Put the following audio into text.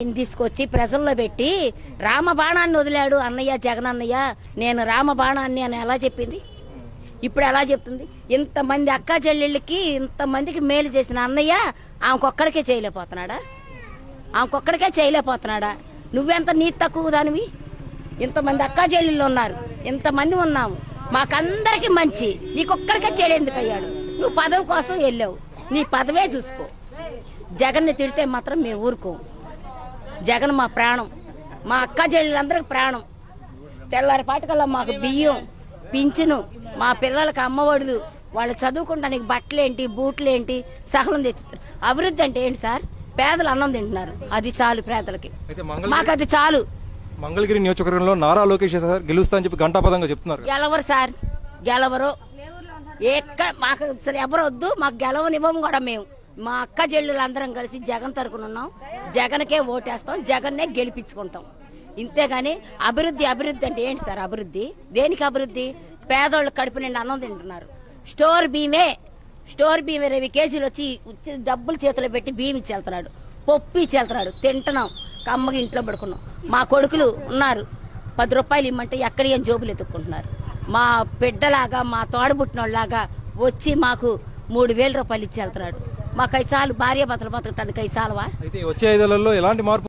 తీసుకొచ్చి ప్రజల్లో పెట్టి రామబాణాన్ని వదిలాడు అన్నయ్య జగన్ అన్నయ్య, నేను రామబాణాన్ని అని ఎలా చెప్పింది? ఇప్పుడు ఎలా చెప్తుంది? ఇంతమంది అక్క చెల్లెళ్ళకి ఇంతమందికి మేలు చేసిన అన్నయ్య ఆమెకొక్కడికే చేయలేకపోతున్నాడా? ఆమెకొక్కడికే చేయలేకపోతున్నాడా? నువ్వెంత నీతి తక్కువ దానివి? ఇంతమంది అక్క చెల్లెళ్ళు ఉన్నారు, ఇంతమంది ఉన్నాము, మాకందరికి మంచి, నీకొక్కడికే చేయడేందుకు అయ్యాడు? నువ్వు పదవి కోసం వెళ్ళావు, నీ పదవే చూసుకో. జగన్ని తిడితే మాత్రం మేము ఊరుకోం. జగన్ మా ప్రాణం, మా అక్క చెల్లెళ్ళందరికి ప్రాణం. తెల్లారిపాటికల్లా మాకు బియ్యం, పింఛను, మా పిల్లలకి అమ్మఒడులు, వాళ్ళు చదువుకుంటానికి బట్టలేంటి బూట్లేంటి సహనం తెచ్చుతారు. అభివృద్ధి అంటే ఏంటి సార్? పేదలు అన్నం తింటున్నారు, అది చాలు పేదలకి, మాకు అది చాలు. మంగళగిరి నియోజకవర్గంలో నారా లోకేష్ సార్ గెలుస్తా అని చెప్పి ఘంటాపదంగా చెప్తున్నారు. గెలవరు సార్, గెలవరు. మాకు అసలు ఎవరు వద్దు, మాకు గెలవనివ్వము కూడా. మేము మా అక్క చెల్లెలు అందరం కలిసి జగన్ తరపున ఉన్నాం, జగన్కే ఓటేస్తాం, జగన్నే గెలిపించుకుంటాం. ఇంతేగాని అభివృద్ధి అభివృద్ధి అంటే ఏంటి సార్? అభివృద్ధి దేనికి అభివృద్ధి? పేదోళ్ళు కడుపు నిండి అన్నం తింటున్నారు. స్టోర్ బియ్యమే 20 కేజీలు వచ్చి డబ్బులు చేతిలో పెట్టి బియ్యం ఇచ్చి వెళ్తున్నాడు, పప్పు ఇచ్చి వెళ్తున్నాడు, తింటున్నాం, కమ్మగా ఇంట్లో పడుకున్నాం. మా కొడుకులు ఉన్నారు, 10 రూపాయలు ఇమ్మంటే ఎక్కడ ఏం జోబులు ఎత్తుక్కుంటున్నారు. మా బిడ్డలాగా మా తోడబుట్టినోళ్ళలాగా వచ్చి మాకు 3000 రూపాయలు ఇచ్చి వెళ్తున్నాడు. మాకు అవి చాలు, భార్య భర్తలు బతకటానికి అవి చాలవా? అయితే వచ్చే 5 ఏళ్లలో ఎలాంటి మార్పు